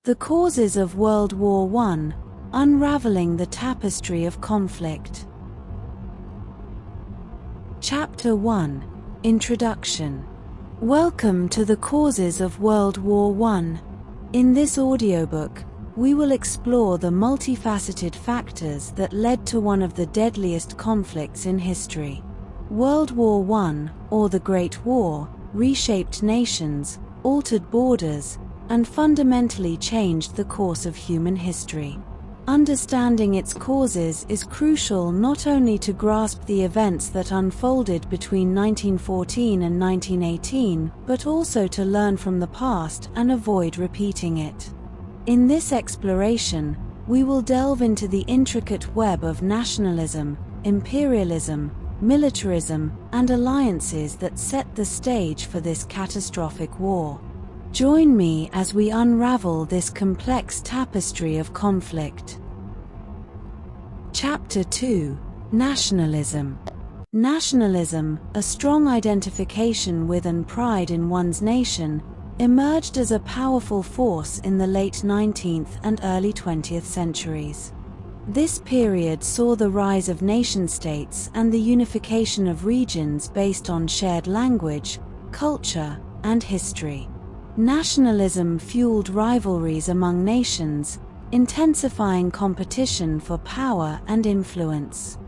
The causes of World War I, unraveling the tapestry of conflict. Chapter 1. Introduction. Welcome to the causes of World War I. In this audiobook, we will explore the multifaceted factors that led to one of the deadliest conflicts in history. World War I, or the Great War, reshaped nations, altered borders, and fundamentally changed the course of human history. Understanding its causes is crucial not only to grasp the events that unfolded between 1914 and 1918, but also to learn from the past and avoid repeating it. In this exploration, we will delve into the intricate web of nationalism, imperialism, militarism, and alliances that set the stage for this catastrophic war. Join me as we unravel this complex tapestry of conflict. Chapter 2. Nationalism. Nationalism, a strong identification with and pride in one's nation, emerged as a powerful force in the late 19th and early 20th centuries. This period saw the rise of nation-states and the unification of regions based on shared language, culture, and history. Nationalism fueled rivalries among nations, intensifying competition for power and influence.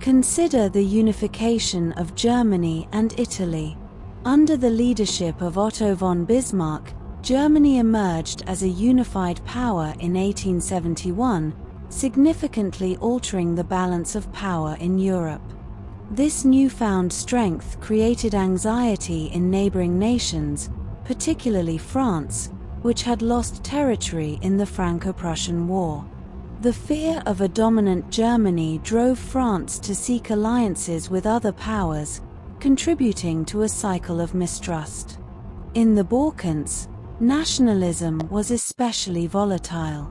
Consider the unification of Germany and Italy. Under the leadership of Otto von Bismarck, Germany emerged as a unified power in 1871, significantly altering the balance of power in Europe. This newfound strength created anxiety in neighboring nations, particularly France, which had lost territory in the Franco-Prussian War. The fear of a dominant Germany drove France to seek alliances with other powers, contributing to a cycle of mistrust. In the Balkans, nationalism was especially volatile.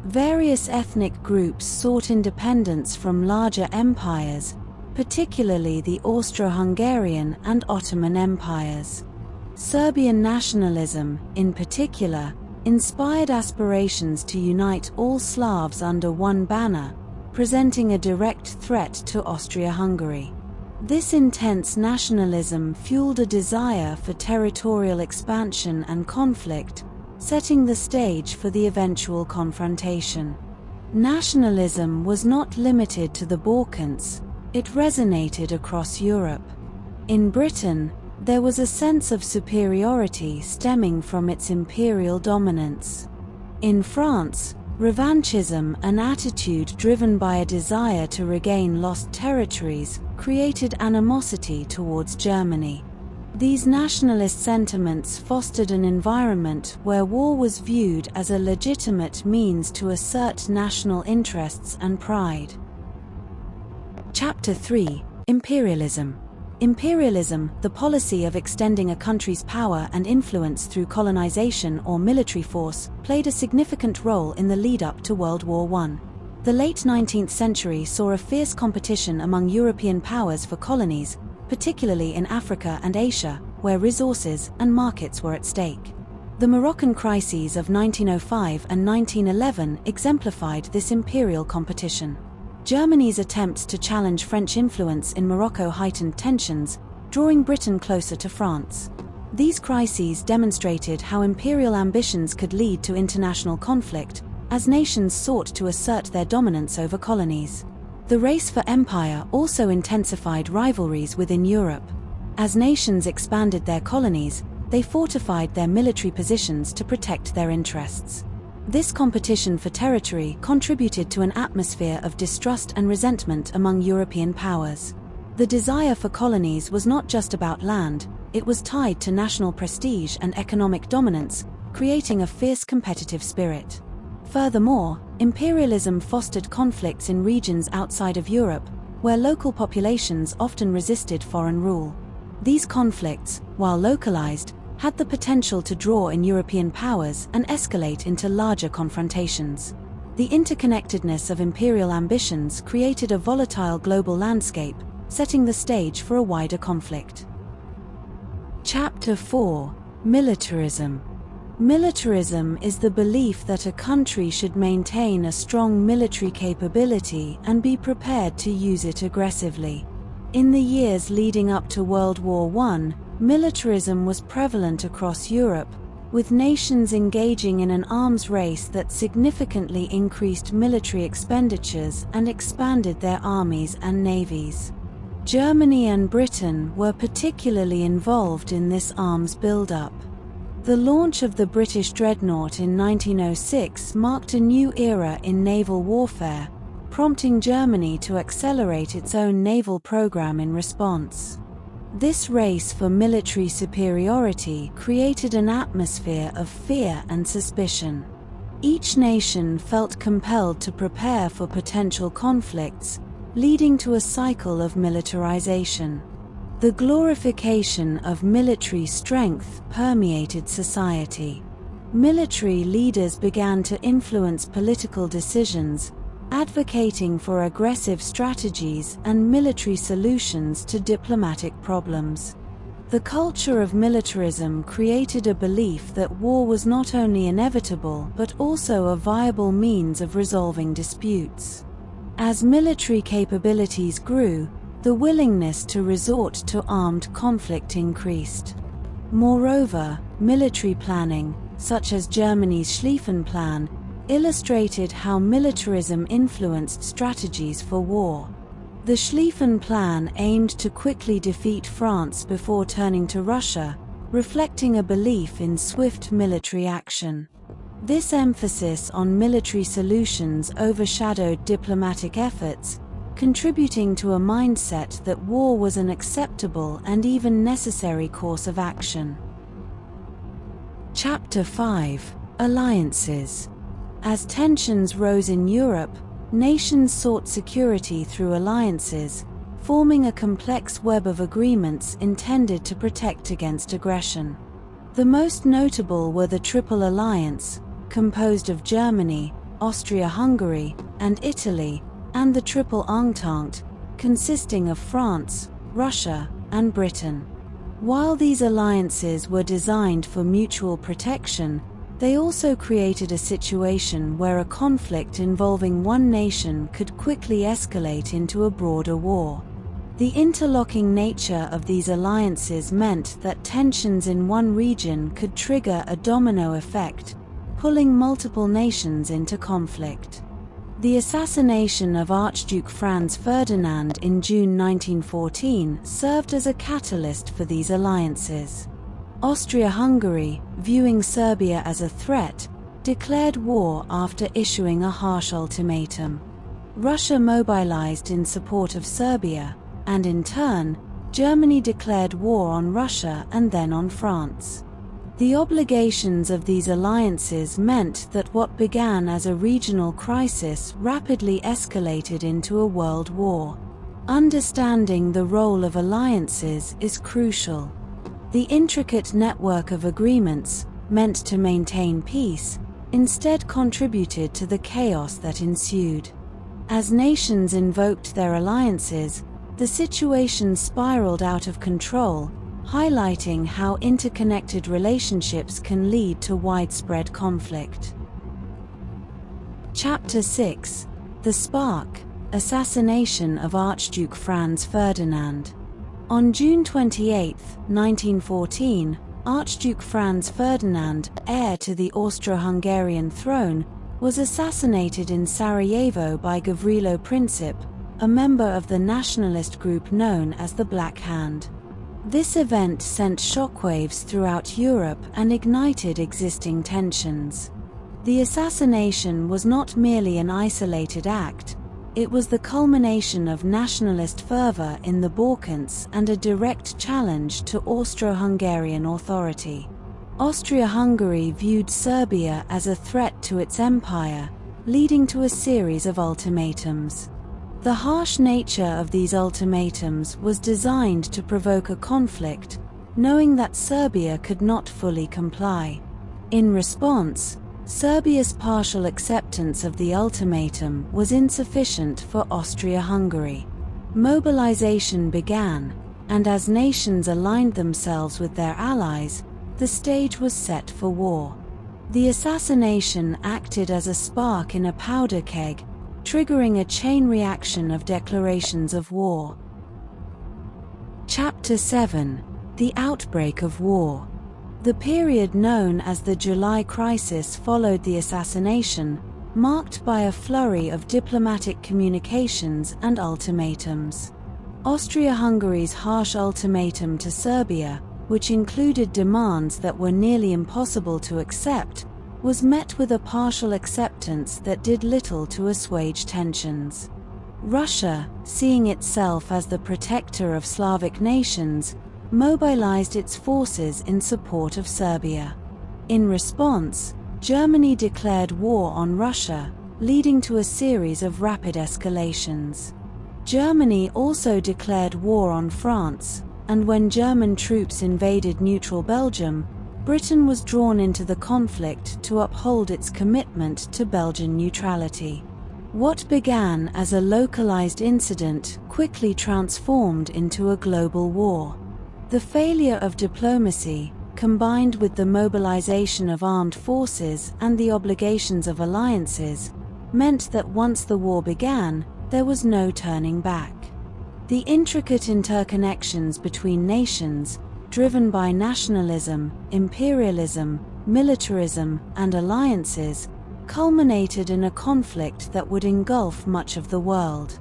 Various ethnic groups sought independence from larger empires, particularly the Austro-Hungarian and Ottoman empires. Serbian nationalism, in particular, inspired aspirations to unite all Slavs under one banner, presenting a direct threat to Austria-Hungary. This intense nationalism fueled a desire for territorial expansion and conflict, setting the stage for the eventual confrontation. Nationalism was not limited to the Balkans, it resonated across Europe. In Britain, there was a sense of superiority stemming from its imperial dominance. In France, revanchism, an attitude driven by a desire to regain lost territories, created animosity towards Germany. These nationalist sentiments fostered an environment where war was viewed as a legitimate means to assert national interests and pride. Chapter 3. Imperialism. Imperialism, the policy of extending a country's power and influence through colonization or military force, played a significant role in the lead-up to World War I. The late 19th century saw a fierce competition among European powers for colonies, particularly in Africa and Asia, where resources and markets were at stake. The Moroccan crises of 1905 and 1911 exemplified this imperial competition. Germany's attempts to challenge French influence in Morocco heightened tensions, drawing Britain closer to France. These crises demonstrated how imperial ambitions could lead to international conflict, as nations sought to assert their dominance over colonies. The race for empire also intensified rivalries within Europe. As nations expanded their colonies, they fortified their military positions to protect their interests. This competition for territory contributed to an atmosphere of distrust and resentment among European powers. The desire for colonies was not just about land, it was tied to national prestige and economic dominance, creating a fierce competitive spirit. Furthermore, imperialism fostered conflicts in regions outside of Europe, where local populations often resisted foreign rule. These conflicts, while localized, had the potential to draw in European powers and escalate into larger confrontations. The interconnectedness of imperial ambitions created a volatile global landscape, setting the stage for a wider conflict. Chapter 4. Militarism. Militarism is the belief that a country should maintain a strong military capability and be prepared to use it aggressively. In the years leading up to World War I, militarism was prevalent across Europe, with nations engaging in an arms race that significantly increased military expenditures and expanded their armies and navies. Germany and Britain were particularly involved in this arms buildup. The launch of the British dreadnought in 1906 marked a new era in naval warfare, prompting Germany to accelerate its own naval program in response. This race for military superiority created an atmosphere of fear and suspicion. Each nation felt compelled to prepare for potential conflicts, leading to a cycle of militarization. The glorification of military strength permeated society. Military leaders began to influence political decisions, advocating for aggressive strategies and military solutions to diplomatic problems. The culture of militarism created a belief that war was not only inevitable but also a viable means of resolving disputes. As military capabilities grew, the willingness to resort to armed conflict increased. Moreover, military planning, such as Germany's Schlieffen Plan, illustrated how militarism influenced strategies for war. The Schlieffen Plan aimed to quickly defeat France before turning to Russia, reflecting a belief in swift military action. This emphasis on military solutions overshadowed diplomatic efforts, contributing to a mindset that war was an acceptable and even necessary course of action. Chapter 5: Alliances. As tensions rose in Europe, nations sought security through alliances, forming a complex web of agreements intended to protect against aggression. The most notable were the Triple Alliance, composed of Germany, Austria-Hungary, and Italy, and the Triple Entente, consisting of France, Russia, and Britain. While these alliances were designed for mutual protection, they also created a situation where a conflict involving one nation could quickly escalate into a broader war. The interlocking nature of these alliances meant that tensions in one region could trigger a domino effect, pulling multiple nations into conflict. The assassination of Archduke Franz Ferdinand in June 1914 served as a catalyst for these alliances. Austria-Hungary, viewing Serbia as a threat, declared war after issuing a harsh ultimatum. Russia mobilized in support of Serbia, and in turn, Germany declared war on Russia and then on France. The obligations of these alliances meant that what began as a regional crisis rapidly escalated into a world war. Understanding the role of alliances is crucial. The intricate network of agreements, meant to maintain peace, instead contributed to the chaos that ensued. As nations invoked their alliances, the situation spiraled out of control, highlighting how interconnected relationships can lead to widespread conflict. Chapter 6: The Spark: Assassination of Archduke Franz Ferdinand. On June 28, 1914, Archduke Franz Ferdinand, heir to the Austro-Hungarian throne, was assassinated in Sarajevo by Gavrilo Princip, a member of the nationalist group known as the Black Hand. This event sent shockwaves throughout Europe and ignited existing tensions. The assassination was not merely an isolated act, it was the culmination of nationalist fervor in the Balkans and a direct challenge to Austro-Hungarian authority. Austria-Hungary viewed Serbia as a threat to its empire, leading to a series of ultimatums. The harsh nature of these ultimatums was designed to provoke a conflict, knowing that Serbia could not fully comply. In response, Serbia's partial acceptance of the ultimatum was insufficient for Austria-Hungary. Mobilization began, and as nations aligned themselves with their allies, the stage was set for war. The assassination acted as a spark in a powder keg, triggering a chain reaction of declarations of war. Chapter 7: The Outbreak of War. The period known as the July Crisis followed the assassination, marked by a flurry of diplomatic communications and ultimatums. Austria-Hungary's harsh ultimatum to Serbia, which included demands that were nearly impossible to accept, was met with a partial acceptance that did little to assuage tensions. Russia, seeing itself as the protector of Slavic nations, mobilized its forces in support of Serbia. In response, Germany declared war on Russia, leading to a series of rapid escalations. Germany also declared war on France, and when German troops invaded neutral Belgium, Britain was drawn into the conflict to uphold its commitment to Belgian neutrality. What began as a localized incident quickly transformed into a global war. The failure of diplomacy, combined with the mobilization of armed forces and the obligations of alliances, meant that once the war began, there was no turning back. The intricate interconnections between nations, driven by nationalism, imperialism, militarism, and alliances, culminated in a conflict that would engulf much of the world.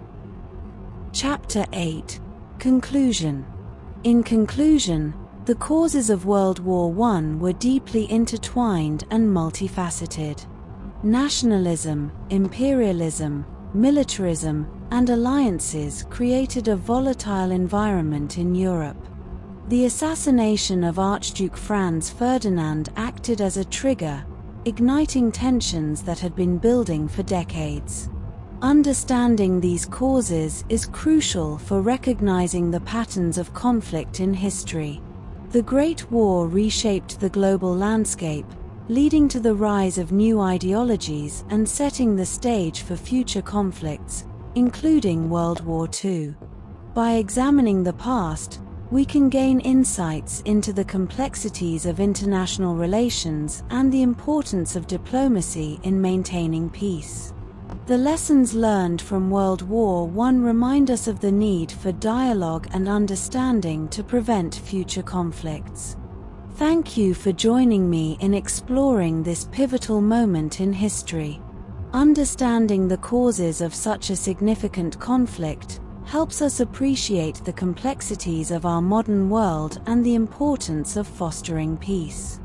Chapter 8: Conclusion. In conclusion, the causes of World War I were deeply intertwined and multifaceted. Nationalism, imperialism, militarism, and alliances created a volatile environment in Europe. The assassination of Archduke Franz Ferdinand acted as a trigger, igniting tensions that had been building for decades. Understanding these causes is crucial for recognizing the patterns of conflict in history. The Great War reshaped the global landscape, leading to the rise of new ideologies and setting the stage for future conflicts, including World War II. By examining the past, we can gain insights into the complexities of international relations and the importance of diplomacy in maintaining peace. The lessons learned from World War I remind us of the need for dialogue and understanding to prevent future conflicts. Thank you for joining me in exploring this pivotal moment in history. Understanding the causes of such a significant conflict helps us appreciate the complexities of our modern world and the importance of fostering peace.